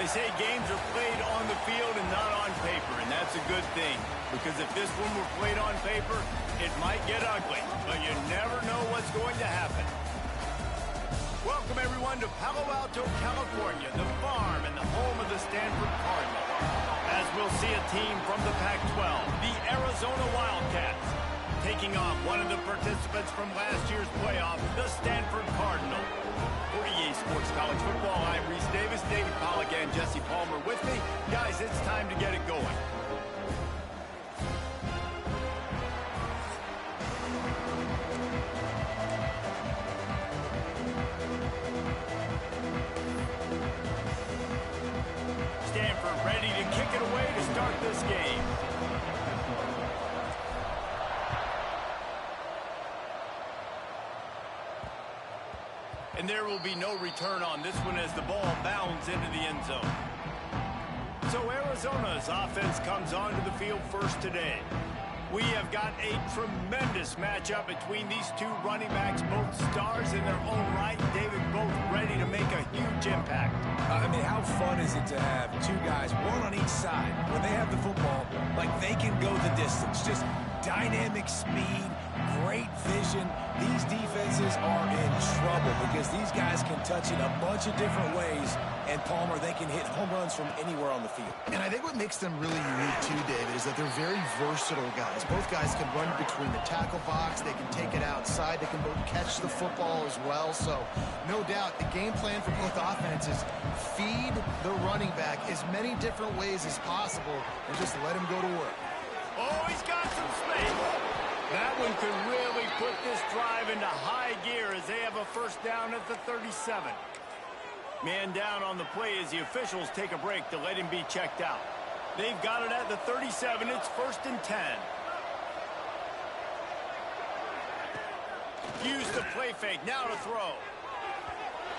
They say games are played on the field and not on paper, and that's a good thing. Because if this one were played on paper, it might get ugly, but you never know what's going to happen. Welcome, everyone, to Palo Alto, California, the farm and the home of the Stanford Cardinal. As we'll see a team from the Pac-12, the Arizona Wildcats, taking on one of the participants from last year's playoff, the Stanford Cardinal. For EA Sports College Football, I'm Reese Davis, David Pollack, and Jesse Palmer with me. Guys, it's time to get it going. Stanford ready to kick it away to start this game. And there will be no return on this one as the ball bounds into the end zone. So Arizona's offense comes onto the field first today. We have got a tremendous matchup between these two running backs, both stars in their own right. David, both ready to make a huge impact. I mean, how fun is it to have two guys, one on each side, when they have the football, like they can go the distance. Just dynamic speed, great vision. These defenses are in trouble because these guys can touch it a bunch of different ways, and Palmer, they can hit home runs from anywhere on the field. And I think what makes them really unique too, David, is that they're very versatile guys. Both guys can run between the tackle box, they can take it outside, they can both catch the football as well. So no doubt the game plan for both offenses, feed the running back as many different ways as possible and just let him go to work. Oh, he's got some space. That one could really put this drive into high gear as they have a first down at the 37. Man down on the play as the officials take a break to let him be checked out. They've got it at the 37. It's 1st and 10. Use the play fake. Now to throw.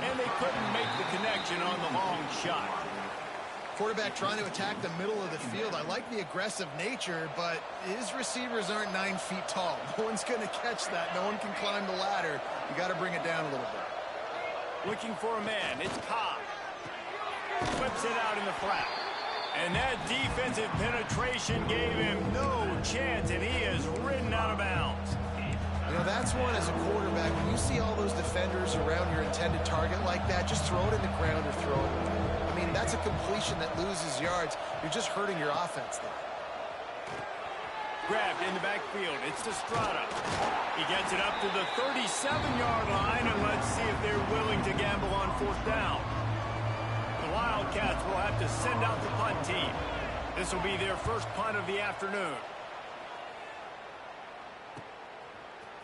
And they couldn't make the connection on the long shot. Quarterback trying to attack the middle of the field. I like the aggressive nature, but his receivers aren't 9 feet tall. No one's going to catch that. No one can climb the ladder. You got to bring it down a little bit. Looking for a man. It's Cobb. Flips it out in the flat. And that defensive penetration gave him no chance, and he is ridden out of bounds. You know, that's one as a quarterback. When you see all those defenders around your intended target like that, just throw it in the ground or throw it away. I mean, that's a completion that loses yards. You're just hurting your offense there. Grabbed in the backfield. It's Estrada. He gets it up to the 37-yard line, and let's see if they're willing to gamble on 4th down. The Wildcats will have to send out the punt team. This will be their first punt of the afternoon.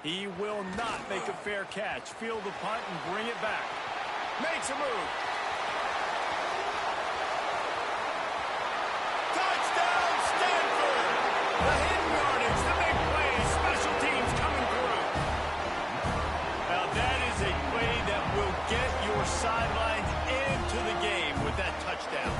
He will not make a fair catch. Field the punt and bring it back. Makes a move. Touchdown, Stanford! The hidden yardage, the big play, special teams coming through. Now that is a play that will get your sidelines into the game with that touchdown.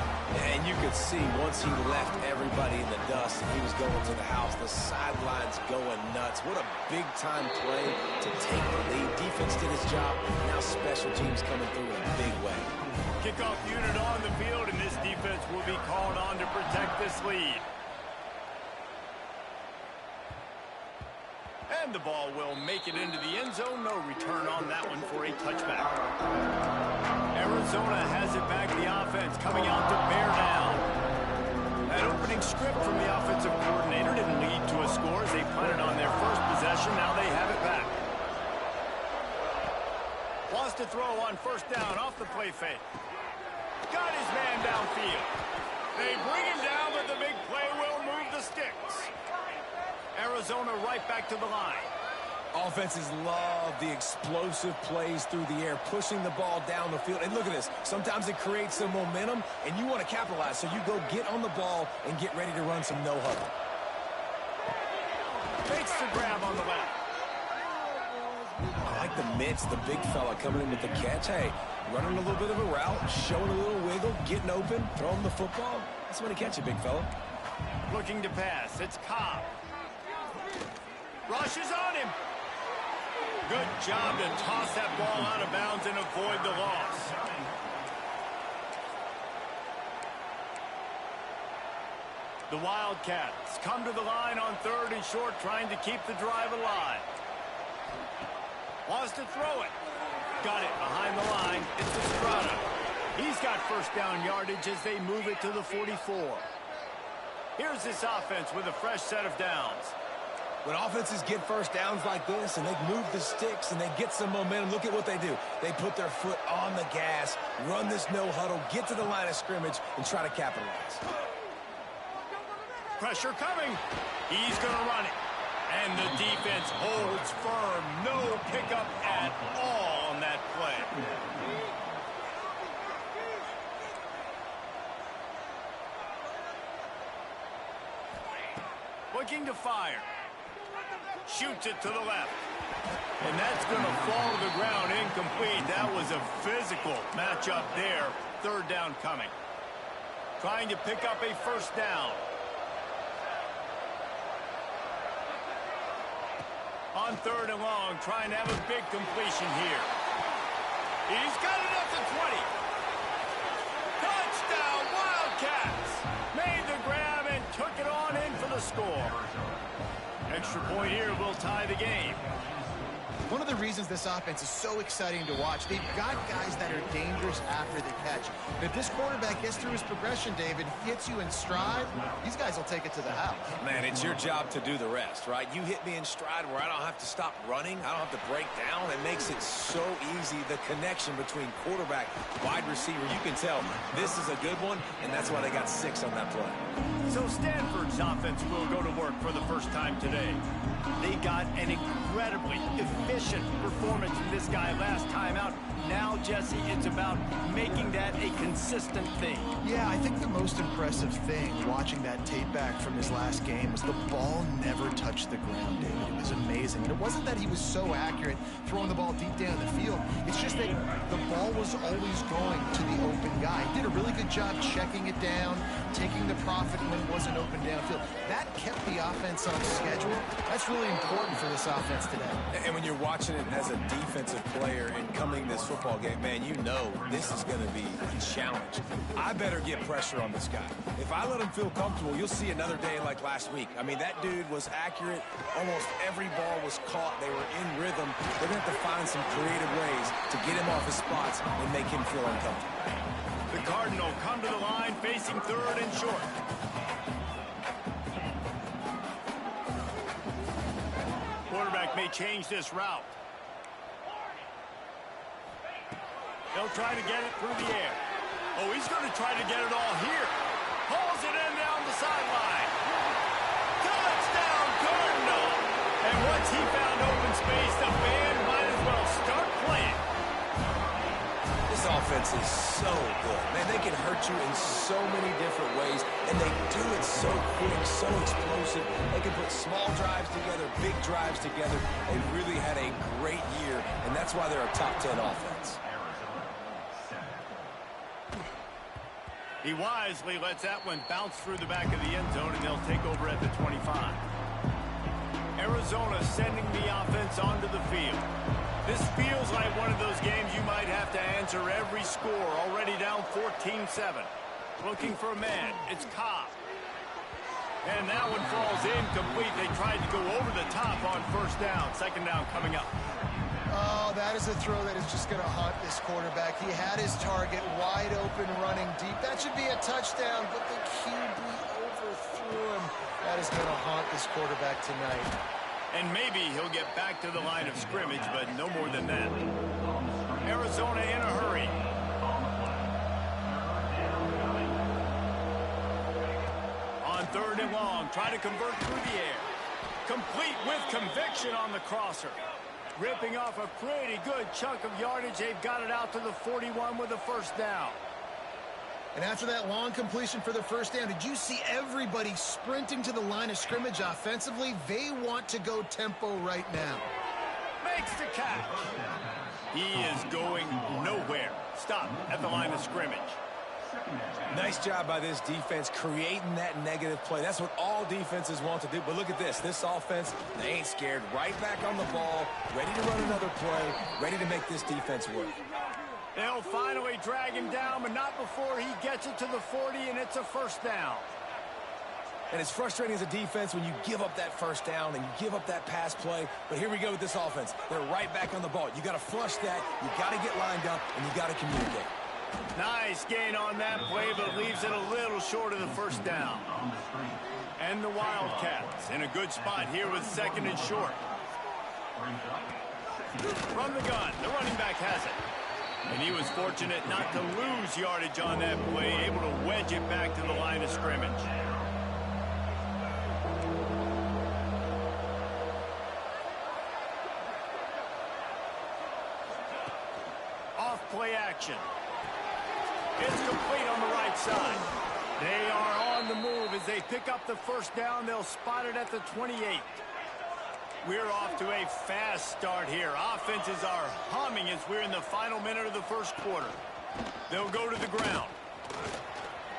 And you could see once he left everybody in the dust and he was going to the house, the sidelines going nuts. What a big-time play to take the lead. Defense did his job. Now special teams coming through in a big way. Kickoff unit on the field, and this defense will be called on to protect this lead. And the ball will make it into the end zone. No return on that one for a touchback. Arizona has it back. The offense coming out to bear down. That opening script from the offensive coordinator didn't lead to a score as they punted on their first possession. Now they have it back. Wants to throw on 1st down off the play fake. Got his man downfield. They bring him down, but the big play will move the sticks. Arizona right back to the line. Offenses love the explosive plays through the air, pushing the ball down the field. And look at this. Sometimes it creates some momentum, and you want to capitalize. So you go get on the ball and get ready to run some no-huddle. Makes the grab on the left. I like the mitts, the big fella coming in with the catch. Hey, running a little bit of a route, showing a little wiggle, getting open, throwing the football. That's when he catch it, big fella. Looking to pass. It's Cobb. Rushes on him. Good job to toss that ball out of bounds and avoid the loss. The Wildcats come to the line on 3rd and short, trying to keep the drive alive. Wants to throw it. Got it behind the line. It's Estrada. He's got first down yardage as they move it to the 44. Here's this offense with a fresh set of downs. When offenses get first downs like this and they move the sticks and they get some momentum, look at what they do. They put their foot on the gas, run this no huddle, get to the line of scrimmage, and try to capitalize. Pressure coming. He's going to run it. And the defense holds firm. No pickup at all on that play. Looking to fire. Shoots it to the left. And that's going to fall to the ground incomplete. That was a physical matchup there. 3rd down coming. Trying to pick up a first down. On 3rd and long, trying to have a big completion here. He's got it at the 20. Touchdown, Wildcats! Made the grab and took it on in for the score. Extra point here will tie the game. One of the reasons this offense is so exciting to watch, they've got guys that are dangerous after the catch. And if this quarterback gets through his progression, David, hits you in stride, these guys will take it to the house. Man, it's your job to do the rest, right? You hit me in stride where I don't have to stop running. I don't have to break down. It makes it so easy, the connection between quarterback, wide receiver. You can tell this is a good one, and that's why they got 6 on that play. So Stanford's offense will go to work for the first time today. They got an incredibly efficient performance from this guy last time out. Now, Jesse, it's about making that a consistent thing. Yeah, I think the most impressive thing watching that tape back from his last game was the ball never touched the ground, David. It was amazing. And it wasn't that he was so accurate throwing the ball deep down the field. It's just that the ball was always going to the open guy. He did a really good job checking it down, taking the profit when it wasn't open downfield. That kept the offense on schedule. That's really important for this offense today. And when you're watching it as a defensive player and coming this football game, man, you know this is going to be a challenge. I better get pressure on this guy. If I let him feel comfortable, you'll see another day like last week. I mean, that dude was accurate. Almost every ball was caught. They were in rhythm. They're going to have to find some creative ways to get him off his spots and make him feel uncomfortable. The Cardinal come to the line facing 3rd and short. Quarterback may change this route. They'll try to get it through the air. Oh, he's going to try to get it all here. Pulls it in down the sideline. Touchdown, Cardinal! And once he found open space, the band might as well start playing. This offense is so good. Man, they can hurt you in so many different ways, and they do it so quick, so explosive. They can put small drives together, big drives together. They really had a great year, and that's why they're a top 10 offense. He wisely lets that one bounce through the back of the end zone, and they'll take over at the 25. Arizona sending the offense onto the field. This feels like one of those games you might have to answer every score. Already down 14-7. Looking for a man. It's Cobb. And that one falls incomplete. They tried to go over the top on first down. 2nd down coming up. Oh, that is a throw that is just going to haunt this quarterback. He had his target wide open running deep. That should be a touchdown, but the QB overthrew him. That is going to haunt this quarterback tonight. And maybe he'll get back to the line of scrimmage, but no more than that. Arizona in a hurry. On 3rd and long, try to convert through the air. Complete with conviction on the crosser. Ripping off a pretty good chunk of yardage. They've got it out to the 41 with a first down. And after that long completion for the first down, did you see everybody sprinting to the line of scrimmage offensively? They want to go tempo right now. Makes the catch. He is going nowhere. Stop at the line of scrimmage. Nice job by this defense creating that negative play. That's what all defenses want to do. But look at this. This offense, they ain't scared. Right back on the ball, ready to run another play, ready to make this defense work. They'll finally drag him down, but not before he gets it to the 40, and it's a first down. And it's frustrating as a defense when you give up that first down and you give up that pass play. But here we go with this offense. They're right back on the ball. You got to flush that. You got to get lined up, and you got to communicate. Nice gain on that play, but leaves it a little short of the first down. And the Wildcats in a good spot here with 2nd and short. From the gun, the running back has it. And he was fortunate not to lose yardage on that play, able to wedge it back to the line of scrimmage. Off play action. It's complete on the right side. They are on the move as they pick up the first down. They'll spot it at the 28. We're off to a fast start here. Offenses are humming as we're in the final minute of the first quarter. They'll go to the ground.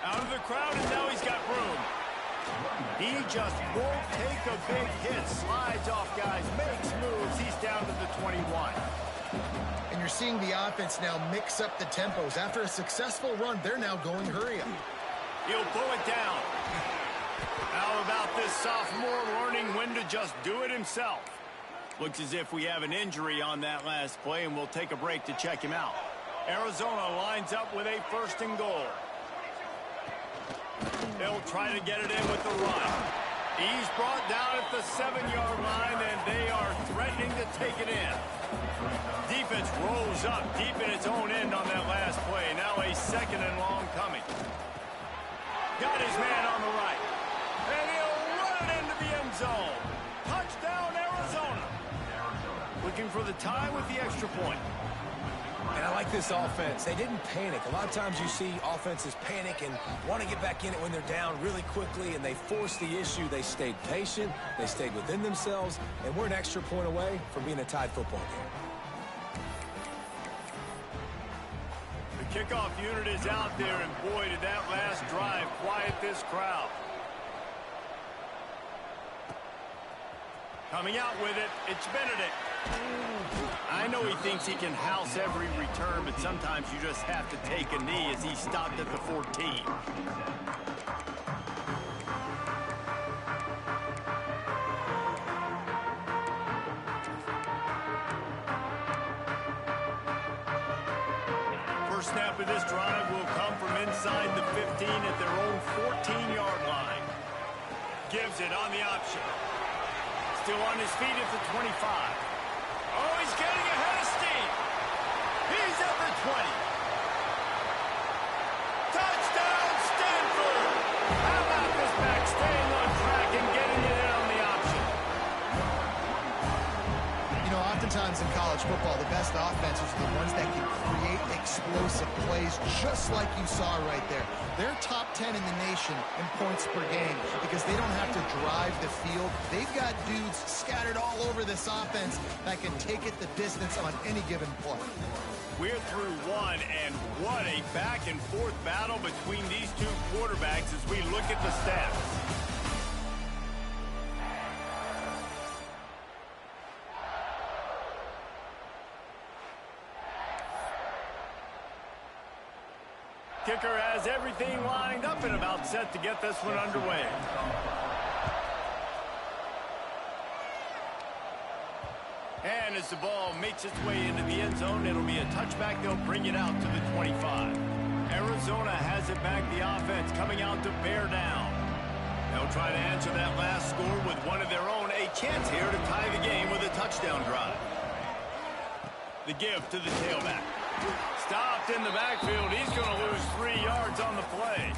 Out of the crowd, and now he's got room. He just won't take a big hit. Slides off guys, makes moves. He's down to the 21. And you're seeing the offense now mix up the tempos. After a successful run, they're now going hurry up. He'll pull it down. How about this sophomore learning when to just do it himself? Looks as if we have an injury on that last play, and we'll take a break to check him out. Arizona lines up with a 1st and goal. They'll try to get it in with the run. He's brought down at the 7-yard line, and they are threatening to take it in. Defense rolls up deep in its own end on that last play. Now a 2nd and long coming. Got his man on the right. And he'll run it into the end zone. Touchdown, Arizona. Looking for the tie with the extra point. And I like this offense. They didn't panic. A lot of times you see offenses panic and want to get back in it when they're down really quickly, and they force the issue. They stayed patient. They stayed within themselves, and we're an extra point away from being a tied football game. The kickoff unit is out there, and boy, did that last drive quiet this crowd. Coming out with it, it's Benedict. I know he thinks he can house every return, but sometimes you just have to take a knee as he stopped at the 14. First snap of this drive will come from inside the 15 at their own 14-yard line. Gives it on the option. Still on his feet at the 25. Oh, he's getting ahead of steam. He's at the 20. Touchdown, Stanford. How about this back staying on track and getting it in on the option? You know, oftentimes in college football, the best offenses are the ones that can create explosive plays, just like you saw right there. They're top 10 in the nation in points per game because they don't have to drive the field. They've got dudes scattered all over this offense that can take it the distance on any given play. We're through one, and what a back-and-forth battle between these two quarterbacks as we look at the stats. Kicker has everything lined up and about set to get this one underway. And as the ball makes its way into the end zone, it'll be a touchback. They'll bring it out to the 25. Arizona has it back, the offense coming out to bear down. They'll try to answer that last score with one of their own. A chance here to tie the game with a touchdown drive. The give to the tailback. Stopped in the backfield. He's going to lose 3 yards on the play.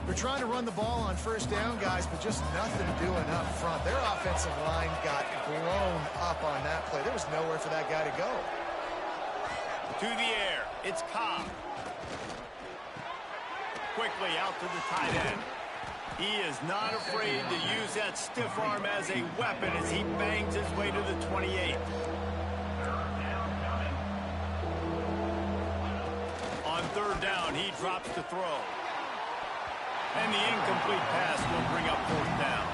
They're trying to run the ball on first down, guys, but just nothing doing up front. Their offensive line got blown up on that play. There was nowhere for that guy to go. To the air. It's Cobb. Quickly out to the tight end. He is not afraid to use that stiff arm as a weapon as he bangs his way to the 28. On third down, he drops to throw. And the incomplete pass will bring up fourth down.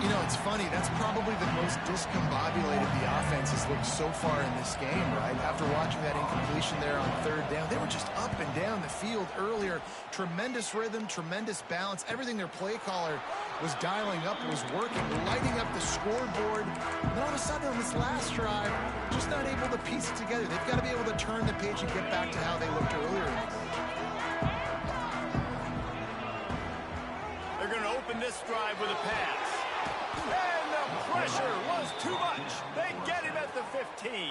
You know, it's funny. That's probably the most discombobulated the offense has looked so far in this game, right? After watching that incompletion there on third down, they were just up and down the field earlier. Tremendous rhythm, tremendous balance. Everything their play caller was dialing up was working, lighting up the scoreboard. And then all of a sudden on this last drive, just not able to piece it together. They've got to be able to turn the page and get back to how they looked earlier in the game. They're going to open this drive with a pass. And the pressure was too much. They get him at the 15.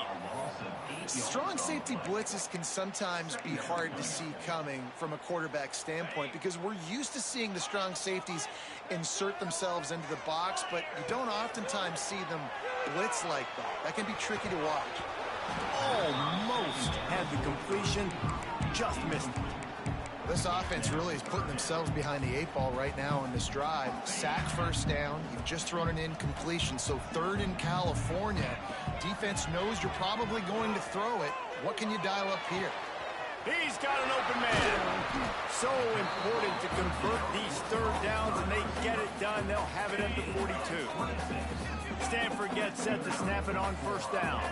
Strong safety blitzes can sometimes be hard to see coming from a quarterback standpoint because we're used to seeing the strong safeties insert themselves into the box, but you don't oftentimes see them blitz like that. That can be tricky to watch. Almost had the completion, just missed it. This offense really is putting themselves behind the 8 ball right now on this drive. Sack first down. You've just thrown an incompletion, so third in California. Defense knows you're probably going to throw it. What can you dial up here? He's got an open man. So important to convert these third downs, and they get it done. They'll have it at the 42. Stanford gets set to snap it on first down.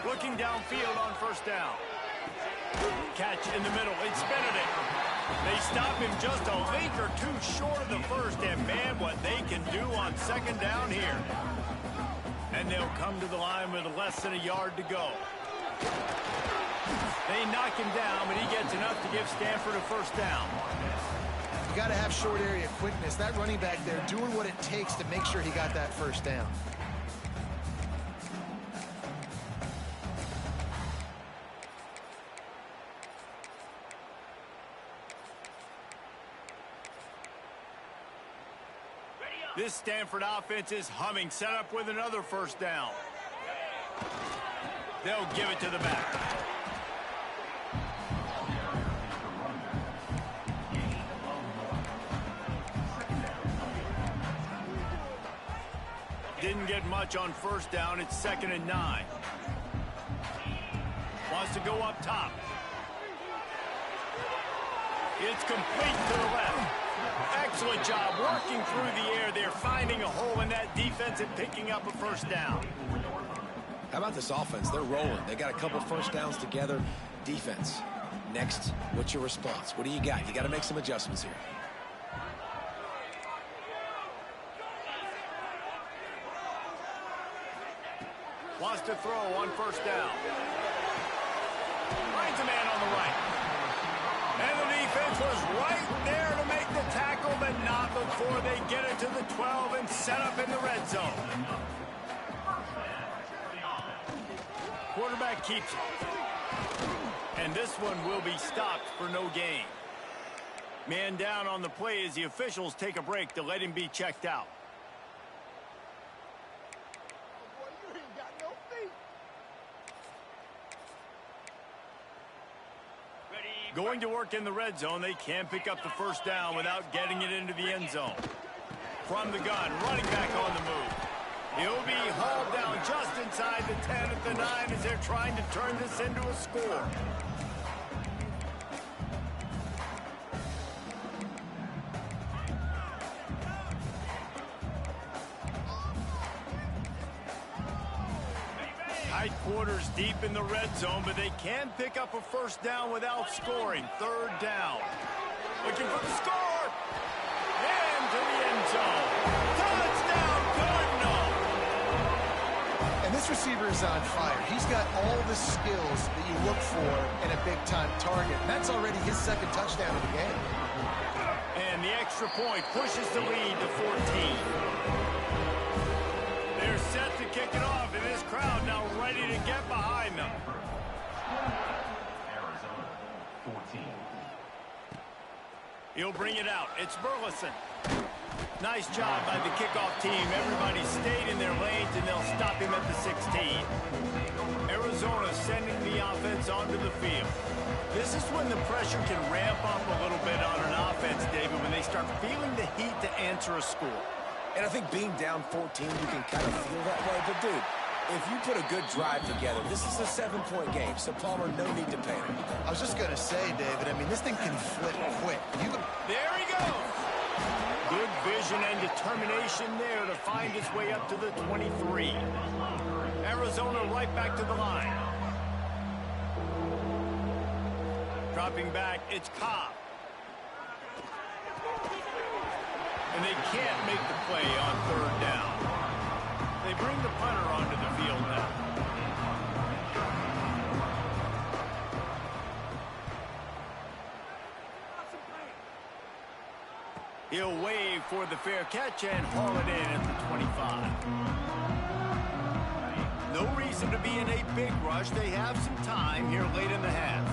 Looking downfield on first down. Catch in the middle. It's Benedict. They stop him just a link or two short of the first, and man, what they can do on second down here. And they'll come to the line with less than a yard to go. They knock him down, but he gets enough to give Stanford a first down. You got to have short area quickness. That running back there doing what it takes to make sure he got that first down. This Stanford offense is humming, set up with another first down. They'll give it to the back. Didn't get much on first down. It's 2nd and 9. Wants to go up top. It's complete to the left. Excellent job working through the air. They're finding a hole in that defense and picking up a first down. How about this offense? They're rolling. They got a couple first downs together. Defense. Next, what's your response? What do you got? You got to make some adjustments here. Wants to throw on first down. Finds a man on the right. And the defense was right there to make the tackle, but not before they get it to the 12 and set up in the red zone. Quarterback keeps it. And this one will be stopped for no gain. Man down on the play as the officials take a break to let him be checked out. Going to work in the red zone, they can't pick up the first down without getting it into the end zone. From the gun, running back on the move. He'll be hauled down just inside the 10 at the 9 as they're trying to turn this into a score. Tight quarters deep in the red zone, but they can pick up a first down without scoring. Third down. Looking for the score. And to the end zone. Touchdown, Cardinal. And this receiver is on fire. He's got all the skills that you look for in a big-time target. And that's already his 2nd touchdown of the game. And the extra point pushes the lead to 14. They're set to kick it off, and this crowd now ready to get behind them. Arizona, 14. He'll bring it out. It's Burleson. Nice job by the kickoff team. Everybody stayed in their lanes, and they'll stop him at the 16. Arizona sending the offense onto the field. This is when the pressure can ramp up a little bit on an offense, David, when they start feeling the heat to answer a score. And I think being down 14, you can kind of feel that way. But, dude, if you put a good drive together, this is a 7-point game, so Palmer, no need to panic. I was just going to say, David, I mean, this thing can flip quick. There he goes. Good vision and determination there to find his way up to the 23. Arizona right back to the line. Dropping back, it's Cobb. And they can't make the play on third down. They bring the punter onto the field now. He'll wave for the fair catch and haul it in at the 25. No reason to be in a big rush. They have some time here late in the half.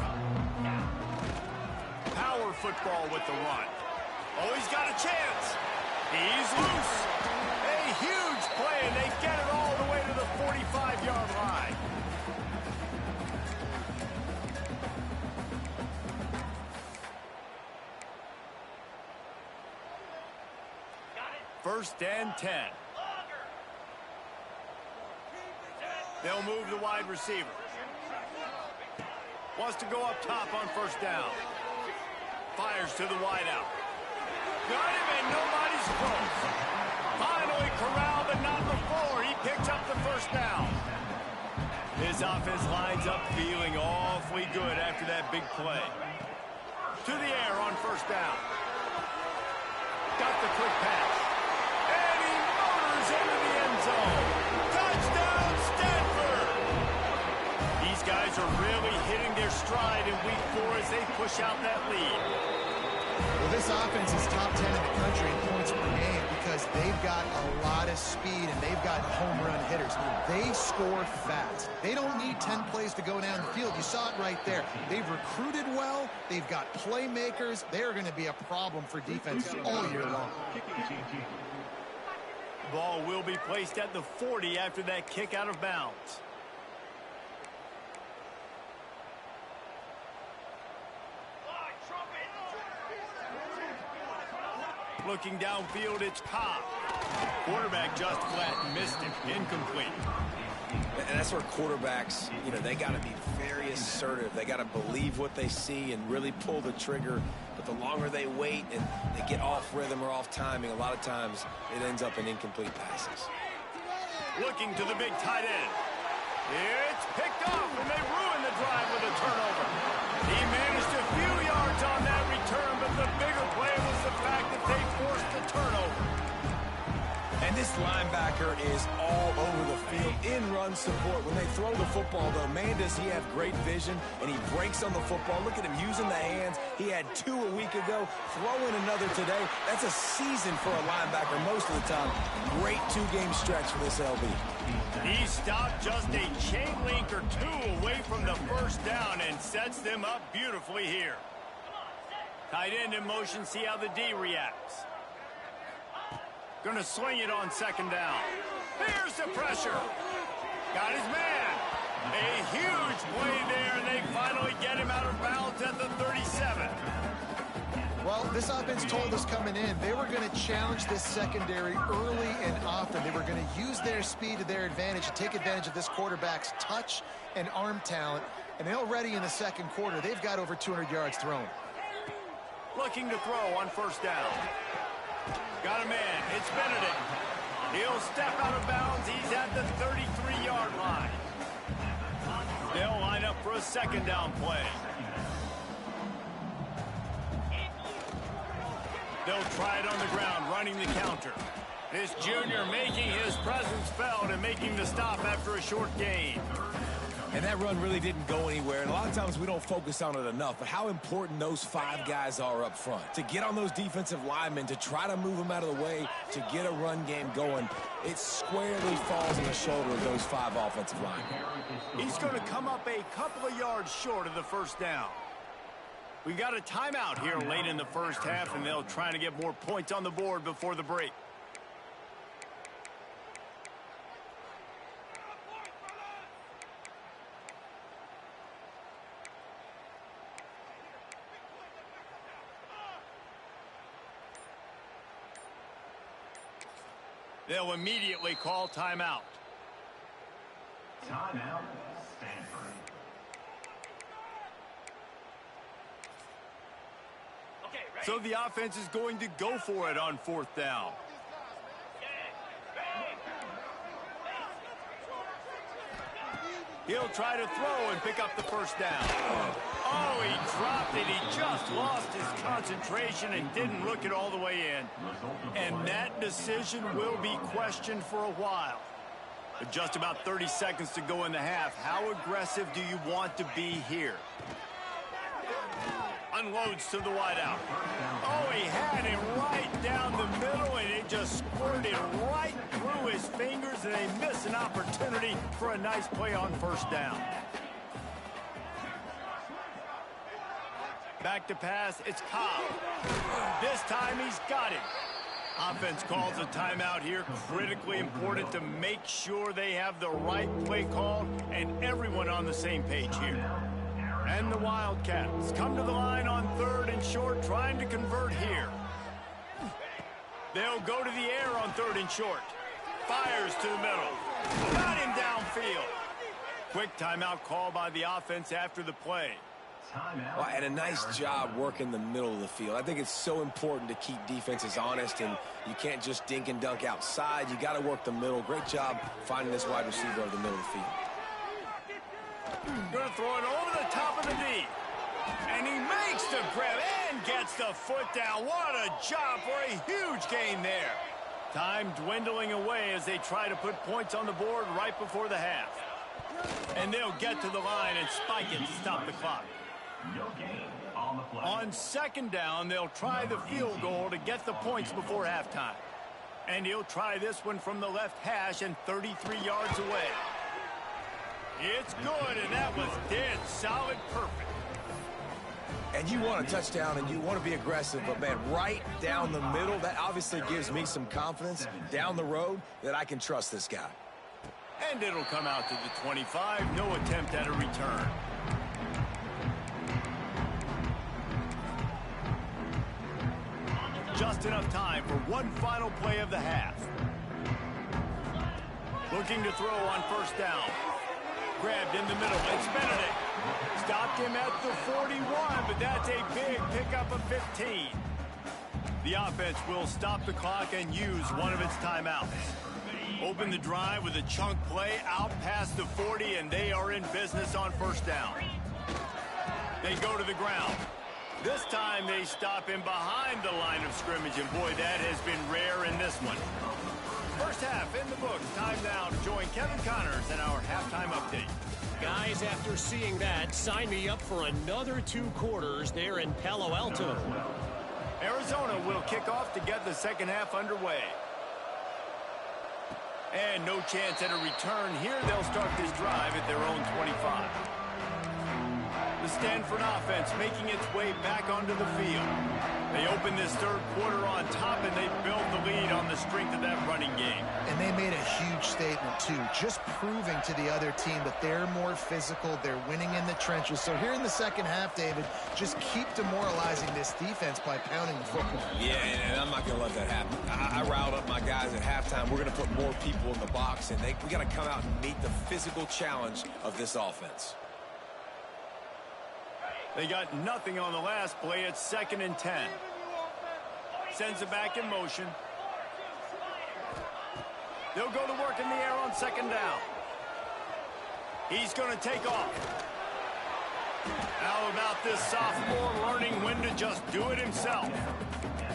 Power football with the run. Oh, he's got a chance. He's loose. A huge play, and they get it all the way to the 45-yard line. First and 10. They'll move the wide receiver. Wants to go up top on first down. Fires to the wideout. Got him, and nobody's close. Finally corralled, but not before. He picks up the first down. His offense lines up feeling awfully good after that big play. To the air on first down. Got the quick pass. And he motors into the end zone. Touchdown, Stanford! These guys are really hitting their stride in week 4 as they push out that lead. Well, this offense is top 10 in the country in points per game because they've got a lot of speed and they've got home run hitters. They score fast. They don't need 10 plays to go down the field. You saw it right there. They've recruited well. They've got playmakers. They're going to be a problem for defenses all year long. Ball will be placed at the 40 after that kick out of bounds. Looking downfield, it's Cobb. Quarterback just flat missed it. Incomplete. And that's where quarterbacks, they got to be very assertive. They got to believe what they see and really pull the trigger. But the longer they wait and they get off rhythm or off timing, a lot of times it ends up in incomplete passes. Looking to the big tight end. It's picked off, and they ruin the drive with a turnover. He managed a few yards on that return, but the bigger play was the fact that they forced the turnover. And this linebacker is all over the field in run support. When they throw the football, though, man, does he have great vision, and he breaks on the football. Look at him using the hands. He had 2 a week ago. Throw in another today. That's a season for a linebacker most of the time. Great 2-game stretch for this LB. He stopped just a chain link or 2 away from the first down and sets them up beautifully here. Tight end in motion, see how the D reacts. Gonna sling it on second down. Here's the pressure. Got his man. A huge play there, and they finally get him out of bounds at the 37. Well, this offense told us coming in they were going to challenge this secondary early and often. They were going to use their speed to their advantage and take advantage of this quarterback's touch and arm talent. And already in the second quarter, they've got over 200 yards thrown. Looking to throw on first down. Got a man. It's Benedict. He'll step out of bounds. He's at the 33-yard line. They'll line up for a second down play. They'll try it on the ground, running the counter. This junior making his presence felt and making the stop after a short gain. And that run really didn't go anywhere. And a lot of times we don't focus on it enough, but how important those 5 guys are up front. To get on those defensive linemen, to try to move them out of the way, to get a run game going, it squarely falls on the shoulder of those 5 offensive linemen. He's going to come up a couple of yards short of the first down. We've got a timeout here late in the first half, and they'll try to get more points on the board before the break. They'll immediately call timeout. Timeout, Stanford. Okay, ready? So the offense is going to go for it on 4th down. He'll try to throw and pick up the 1st down. Oh, he dropped it. He just lost his concentration and didn't look it all the way in. And that decision will be questioned for a while. With just about 30 seconds to go in the half, how aggressive do you want to be here? Unloads to the wideout. Oh, he had it right down the middle, and it just squirted right through his fingers, and they miss an opportunity for a nice play on 1st down. Back to pass, it's Cobb. This time he's got it. Offense calls a timeout here. Critically important to make sure they have the right play call and everyone on the same page here. And the Wildcats come to the line on 3rd and short, trying to convert here. They'll go to the air on 3rd and short. Fires to the middle. Got him downfield. Quick timeout call by the offense after the play. Well, and a nice job working the middle of the field. I think it's so important to keep defenses honest, and you can't just dink and dunk outside. You got to work the middle. Great job finding this wide receiver over the middle of the field. Going to throw it over the top of the knee. And he makes the grab and gets the foot down. What a job for a huge gain there. Time dwindling away as they try to put points on the board right before the half. And they'll get to the line and spike it to stop the clock. On 2nd down, they'll try the field goal to get the points before halftime. And he'll try this one from the left hash and 33 yards away. It's good, and that was dead solid perfect. And you want a touchdown, and you want to be aggressive, but, man, right down the middle, that obviously gives me some confidence down the road that I can trust this guy. And it'll come out to the 25. No attempt at a return. Just enough time for one final play of the half. Looking to throw on 1st down. Grabbed in the middle. It's Benedict. Stopped him at the 41, but that's a big pickup of 15. The offense will stop the clock and use one of its timeouts. Open the drive with a chunk play out past the 40, and they are in business on 1st down. They go to the ground. This time they stop him behind the line of scrimmage, and boy, that has been rare in this one. 1st half in the books. Time now to join Kevin Connors in our halftime update. Guys, after seeing that, sign me up for another 2 quarters there in Palo Alto. Arizona will kick off to get the 2nd half underway. And no chance at a return here. They'll start this drive at their own 25. The Stanford offense making its way back onto the field. They open this 3rd quarter on top, and they build the lead on the strength of that running game. And they made a huge statement, too, just proving to the other team that they're more physical, they're winning in the trenches. So here in the 2nd half, David, just keep demoralizing this defense by pounding the football. Yeah, and I'm not going to let that happen. I riled up my guys at halftime. We're going to put more people in the box, and we got to come out and meet the physical challenge of this offense. They got nothing on the last play. It's 2nd and 10. Sends it back in motion. They'll go to work in the air on 2nd down. He's going to take off. How about this sophomore learning when to just do it himself?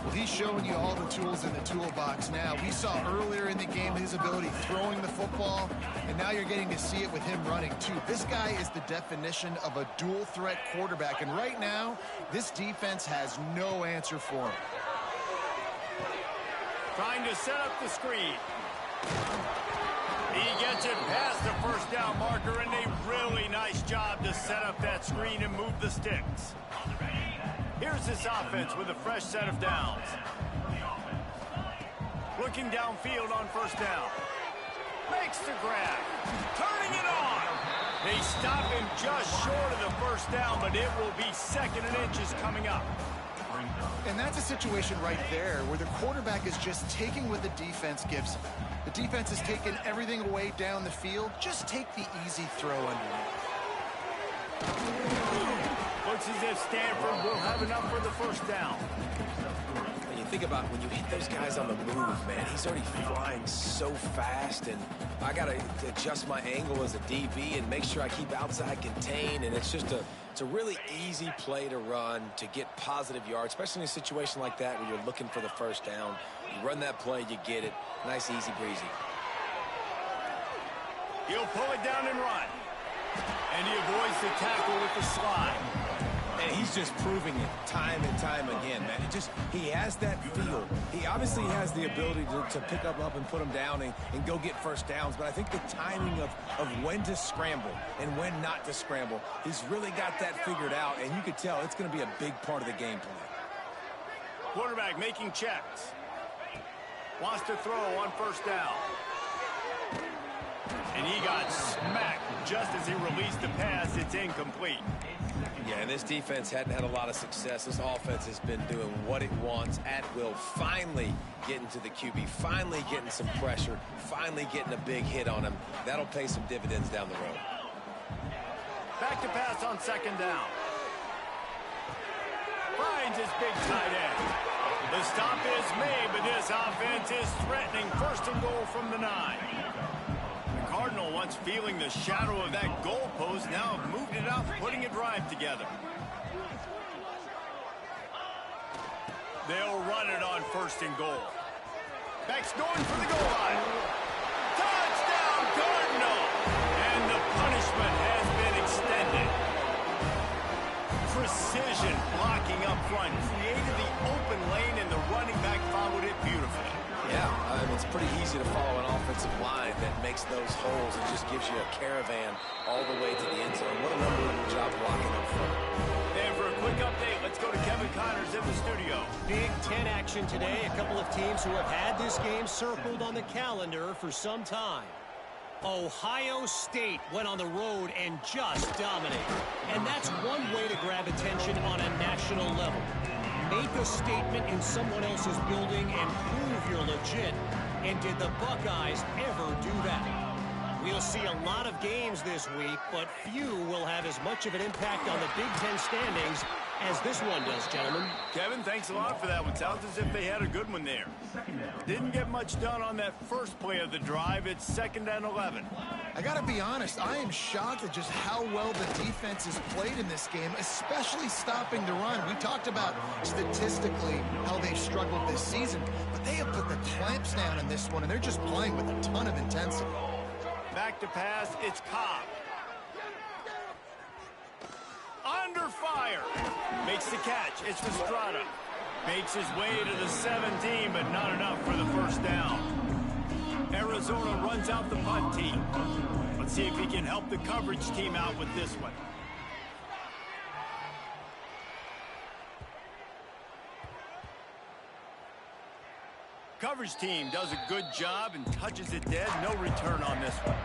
Well, he's showing you all the tools in the toolbox now. We saw earlier in the game his ability throwing the football, and now you're getting to see it with him running, too. This guy is the definition of a dual-threat quarterback, and right now, this defense has no answer for him. Trying to set up the screen. He gets it past the 1st down marker, and a really nice job to set up that screen and move the sticks. Here's this offense with a fresh set of downs. Looking downfield on 1st down. Makes the grab. Turning it on. They stop him just short of the 1st down, but it will be 2nd and inches coming up. And that's a situation right there where the quarterback is just taking what the defense gives him. The defense is taking everything away down the field. Just take the easy throw underneath. Looks as if Stanford will have enough for the first down. And you think about when you hit those guys on the move, man, he's already flying so fast, and I got to adjust my angle as a DB and make sure I keep outside contained, and it's a really easy play to run to get positive yards, especially in a situation like that where you're looking for the first down. You run that play, you get it. Nice, easy breezy. He'll pull it down and run. And he avoids the tackle with the slide. And he's just proving it time and time again, man. He has that feel. He obviously has the ability to pick up and put him down and go get first downs. But I think the timing of when to scramble and when not to scramble, he's really got that figured out. And you could tell it's going to be a big part of the game plan. Quarterback making checks. Wants to throw on first down. And he got smacked just as he released the pass. It's incomplete. Yeah, and this defense hadn't had a lot of success. This offense has been doing what it wants at will. Finally getting to the QB, finally getting some pressure, finally getting a big hit on him. That'll pay some dividends down the road. Back to pass on second down. Finds his big tight end. The stop is made, but this offense is threatening first and goal from the 9. Cardinal, once feeling the shadow of that goalpost, now have moved it out, putting a drive together. They'll run it on first and goal. Beck's going for the goal line. Touchdown, Cardinal! And the punishment has been extended. Precision blocking up front created the open lane, and the running back followed it beautifully. Yeah, it's pretty easy to follow an offensive line that makes those holes and just gives you a caravan all the way to the end zone. What an unbelievable job blocking up front. And for a quick update, let's go to Kevin Connors in the studio. Big Ten action today. A couple of teams who have had this game circled on the calendar for some time. Ohio State went on the road and just dominated. And that's one way to grab attention on a national level. Make a statement in someone else's building and prove you're legit. And did the Buckeyes ever do that? We'll see a lot of games this week, but few will have as much of an impact on the Big Ten standings as this one does, gentlemen. Kevin, thanks a lot for that one. Sounds as if they had a good one there. Didn't get much done on that first play of the drive. It's 2nd and 11. I got to be honest, I am shocked at just how well the defense has played in this game, especially stopping the run. We talked about statistically how they've struggled this season, but they have put the clamps down in this one, and they're just playing with a ton of intensity. Back to pass, it's Cobb. Under fire. Makes the catch. It's Estrada. Makes his way to the 17, but not enough for the first down. Arizona runs out the punt team. Let's see if he can help the coverage team out with this one. Coverage team does a good job and touches it dead. No return on this one.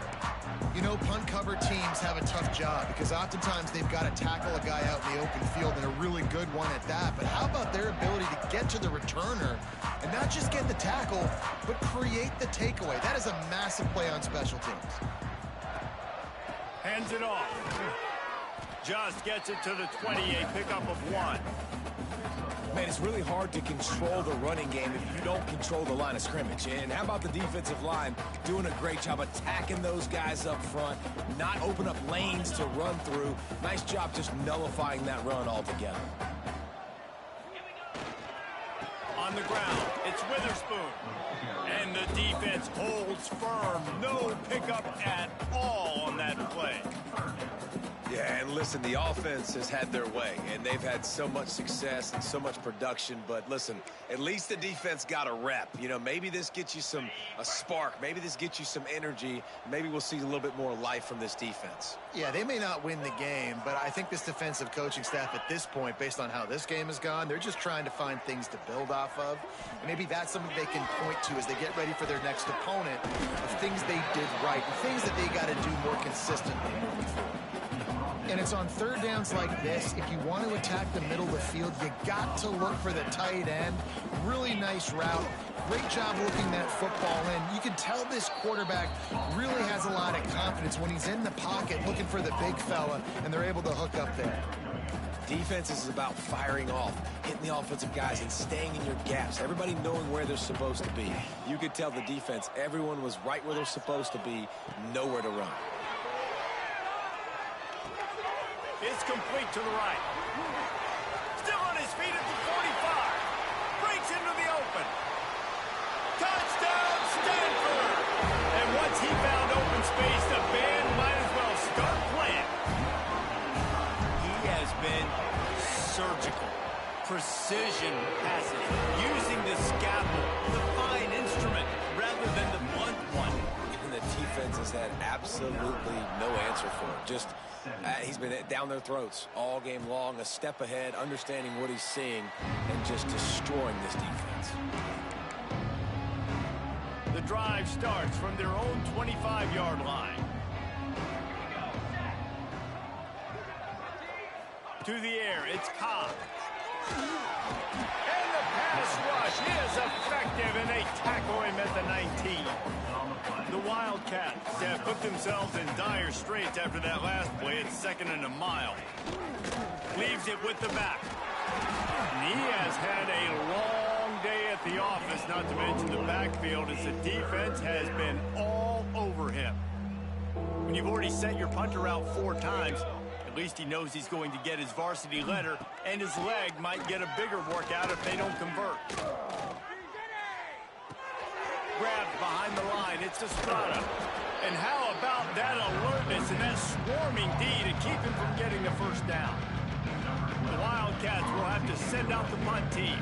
You know, punt cover teams have a tough job because oftentimes they've got to tackle a guy out in the open field, and a really good one at that. But how about their ability to get to the returner and not just get the tackle, but create the takeaway? That is a massive play on special teams. Hands it off. Just gets it to the 28, pickup of 1. Man, it's really hard to control the running game if you don't control the line of scrimmage. And how about the defensive line doing a great job attacking those guys up front, not open up lanes to run through. Nice job just nullifying that run altogether. On the ground, it's Witherspoon. And the defense holds firm. No pickup at all on that play. Yeah, and listen, the offense has had their way, and they've had so much success and so much production. But listen, at least the defense got a rep. You know, maybe this gets you a spark. Maybe this gets you some energy. Maybe we'll see a little bit more life from this defense. Yeah, they may not win the game, but I think this defensive coaching staff at this point, based on how this game has gone, they're just trying to find things to build off of. And maybe that's something they can point to as they get ready for their next opponent, of things they did right, and things that they got to do more consistently moving forward. And it's on third downs like this, if you want to attack the middle of the field, you got to look for the tight end. Really nice route. Great job looking that football in. You can tell this quarterback really has a lot of confidence when he's in the pocket looking for the big fella, and they're able to hook up there. Defense is about firing off, hitting the offensive guys, and staying in your gaps. Everybody knowing where they're supposed to be. You could tell the defense, everyone was right where they're supposed to be, nowhere to run. It's complete to the right. Still on his feet at the 45. Breaks into the open. Touchdown, Stanford! And once he found open space, the band might as well start playing. He has been surgical. Precision passes, using the scalpel, the fine instrument, rather than the blunt one. And the defense has had absolutely no answer for it. Just, he's been down their throats all game long, a step ahead, understanding what he's seeing, and just destroying this defense. The drive starts from their own 25-yard line. To the air, it's Cobb. And the pass rush is effective, and they tackle him at the 19. The Wildcats have put themselves in dire straits after that last play. It's 2nd and a mile. Leaves it with the back. And he has had a long day at the office, not to mention the backfield, as the defense has been all over him. When you've already sent your punter out 4 times, at least he knows he's going to get his varsity letter, and his leg might get a bigger workout if they don't convert. Grabbed behind the line, it's Estrada. And how about that alertness and that swarming D to keep him from getting the first down? The Wildcats will have to send out the punt team.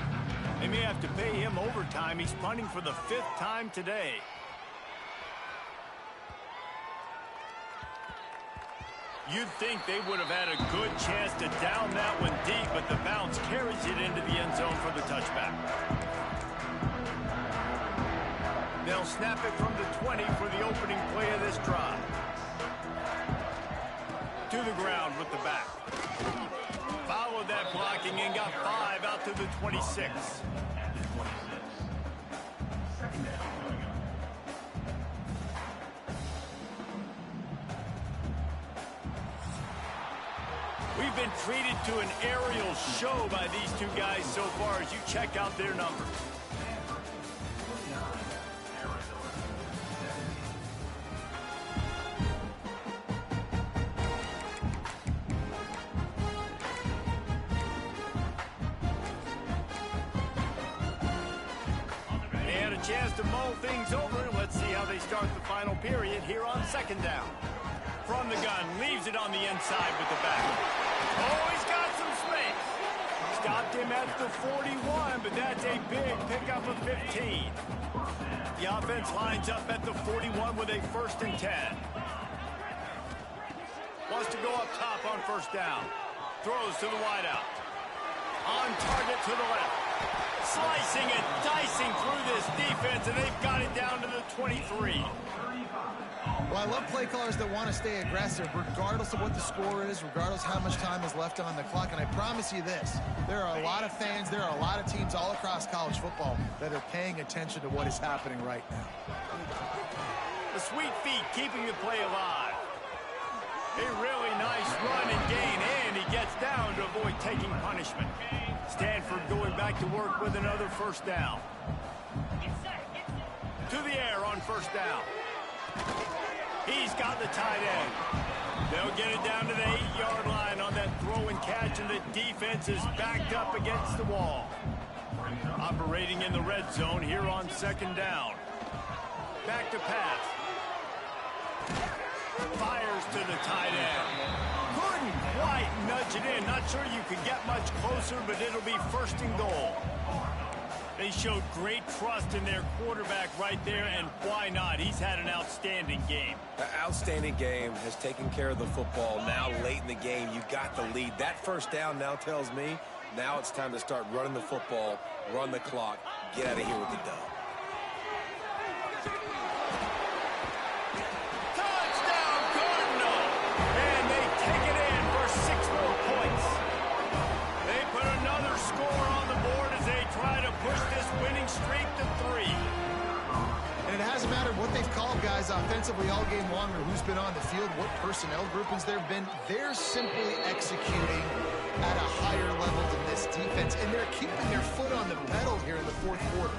They may have to pay him overtime. He's punting for the 5th time today. You'd think they would have had a good chance to down that one deep, but the bounce carries it into the end zone for the touchback. They'll snap it from the 20 for the opening play of this drive. To the ground with the back. Followed that blocking and got 5 out to the 26. We've been treated to an aerial show by these two guys so far as you check out their numbers. And a chance to mull things over. Let's see how they start the final period here on 2nd down. From the gun, leaves it on the inside with the back. Oh, he's got some space. Stopped him at the 41, but that's a big pickup of 15. The offense lines up at the 41 with a 1st and 10. Wants to go up top on 1st down. Throws to the wideout. On target to the left. Slicing and dicing through this defense, and they've got it down to the 23. Well, I love play callers that want to stay aggressive, regardless of what the score is, regardless how much time is left on the clock. And I promise you this, there are a lot of fans, there are a lot of teams all across college football that are paying attention to what is happening right now. The sweet feet keeping the play alive. A really nice run and gain, and he gets down to avoid taking punishment. Stanford going back to work with another 1st down. To the air on 1st down. He's got the tight end. They'll get it down to the 8-yard line on that throw and catch, and the defense is backed up against the wall. Operating in the red zone here on 2nd down. Back to pass. Fires to the tight end. Couldn't quite nudge it in. Not sure you could get much closer, but it'll be 1st and goal. They showed great trust in their quarterback right there, and why not? He's had an outstanding game. An outstanding game, has taken care of the football. Now late in the game, you got the lead. That 1st down now tells me now it's time to start running the football, run the clock, get out of here with the dub. Touchdown, Cardinal! And they take it in for 6 more points. They put another score on the board as they try to push this winning streak to 3. And it hasn't mattered what they've called guys offensively all game long or who's been on the field, what personnel groupings there have been. They're simply executing at a higher level than this defense, and they're keeping their foot on the pedal here in the fourth quarter.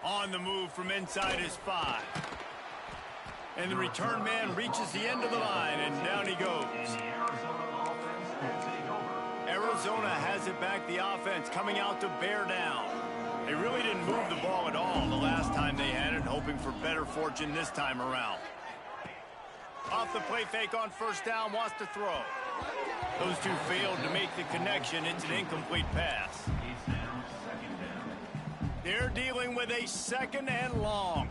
On the move from inside his 5. And the return man reaches the end of the line, and down he goes. Arizona has it back, the offense coming out to bear down. They really didn't move the ball at all the last time they had it, hoping for better fortune this time around. Off the play fake on first down, wants to throw. Those two failed to make the connection. It's an incomplete pass. They're dealing with a second and long.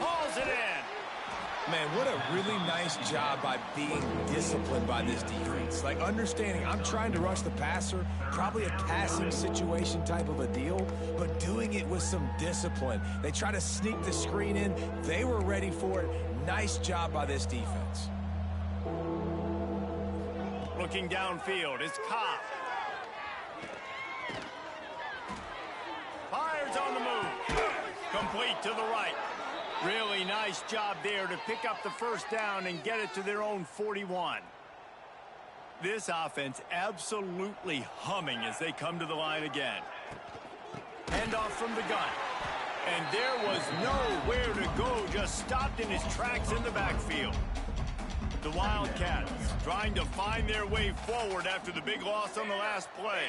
Hauls it in. Man, what a really nice job by being disciplined by this defense. Like, understanding I'm trying to rush the passer, probably a passing situation type of a deal, but doing it with some discipline. They try to sneak the screen in. They were ready for it. Nice job by this defense. Looking downfield, it's Cobb. Fires on the move. Complete to the right. Really nice job there to pick up the first down and get it to their own 41. This offense absolutely humming as they come to the line again. Handoff from the gun. And there was nowhere to go, just stopped in his tracks in the backfield. The Wildcats trying to find their way forward after the big loss on the last play.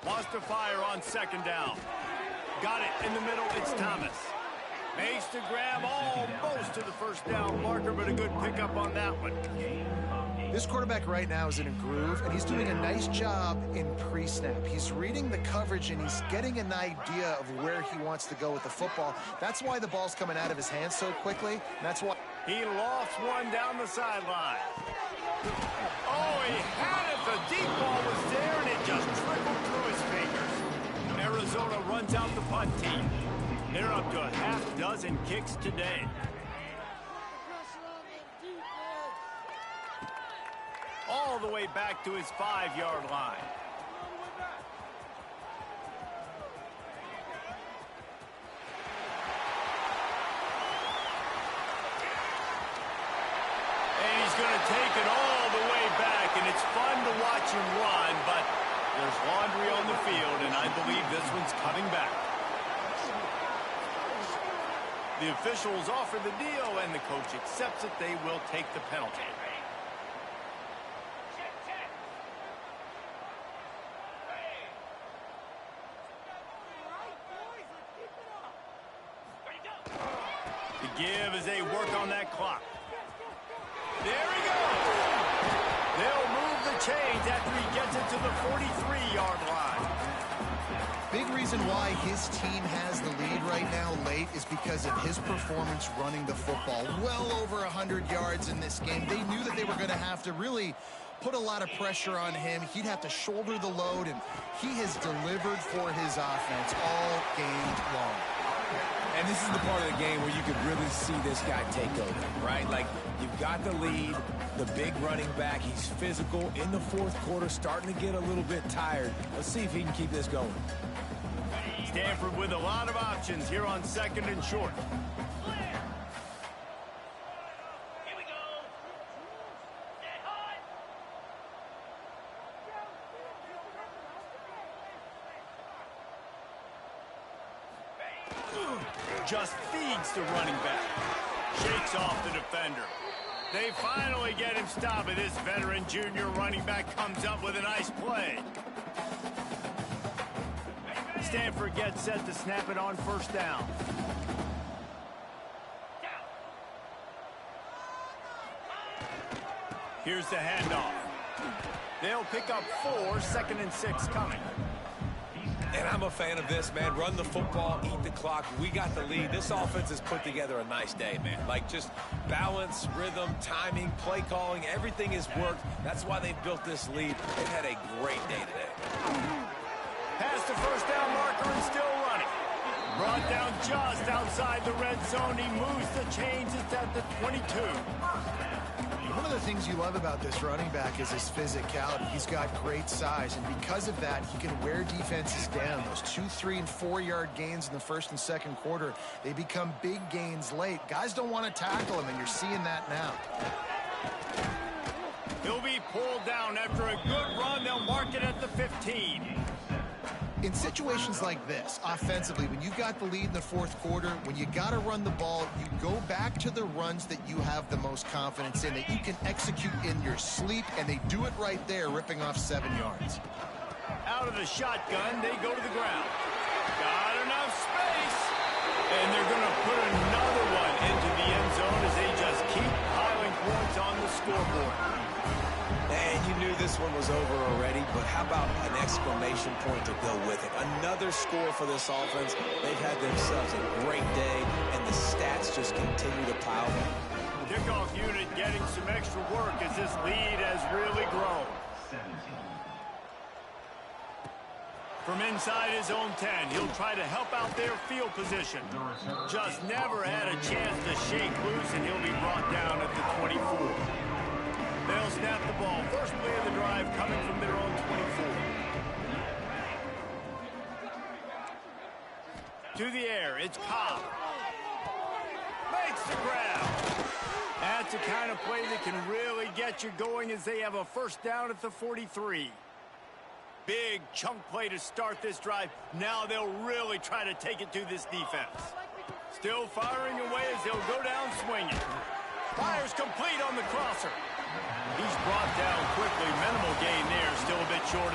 Wants to fire on second down. Got it in the middle, it's Thomas. Makes the grab almost to the first down marker, but a good pickup on that one. This quarterback right now is in a groove, and he's doing a nice job in pre-snap. He's reading the coverage, and he's getting an idea of where he wants to go with the football. That's why the ball's coming out of his hands so quickly, and that's why... He lofts one down the sideline. Oh, he had it. The deep ball was there, and it just trickled through his fingers. Arizona runs out the punt team. They're up to a half dozen kicks today. All the way back to his 5-yard line. And he's going to take it all the way back, and it's fun to watch him run, but there's laundry on the field, and I believe this one's coming back. The officials offer the deal, and the coach accepts it. They will take the penalty. The give as they work on that clock. There he goes. They'll move the chains after he gets it to the 43-yard line. Big reason why his team has the lead right now late is because of his performance running the football. Well over 100 yards in this game. They knew that they were going to have to really put a lot of pressure on him. He'd have to shoulder the load, and he has delivered for his offense all game long. And this is the part of the game where you could really see this guy take over, right? Like, you've got the lead, the big running back. He's physical in the fourth quarter, starting to get a little bit tired. Let's see if he can keep this going. Stanford with a lot of options here on second and short. Just feeds the running back. Shakes off the defender. They finally get him stopped, but this veteran junior running back comes up with a nice play. Stanford gets set to snap it on first down. Here's the handoff. They'll pick up 4, 2nd and 6 coming. And I'm a fan of this, man. Run the football, eat the clock. We got the lead. This offense has put together a nice day, man. Like, just balance, rhythm, timing, play calling, everything has worked. That's why they built this lead. They've had a great day today. Past the first down marker and still running. Brought down just outside the red zone. He moves the chains. It's at the 22. One of the things you love about this running back is his physicality. He's got great size, and because of that, he can wear defenses down. Those 2, 3, and 4-yard gains in the first and second quarter, they become big gains late. Guys don't want to tackle him, and you're seeing that now. He'll be pulled down after a good run. They'll mark it at the 15. In situations like this, offensively, when you've got the lead in the fourth quarter, when you got to run the ball, you go back to the runs that you have the most confidence in, that you can execute in your sleep, and they do it right there, ripping off 7 yards. Out of the shotgun, they go to the ground. Got enough space. And they're going to put another one into the end zone as they just keep piling points on the scoreboard. And you knew this one was over already, but how about an exclamation point to go with it? Another score for this offense. They've had themselves a great day, and the stats just continue to pile up. Kickoff unit getting some extra work as this lead has really grown. From inside his own 10, he'll try to help out their field position. Just never had a chance to shake loose, and he'll be brought down at the 24. They'll snap the ball. First play of the drive coming from their own 24. To the air, it's Cobb. Makes the grab. That's the kind of play that can really get you going as they have a first down at the 43. Big chunk play to start this drive. Now they'll really try to take it to this defense. Still firing away as they'll go down swinging. Fires complete on the crosser. He's brought down quickly. Minimal gain there. Still a bit short of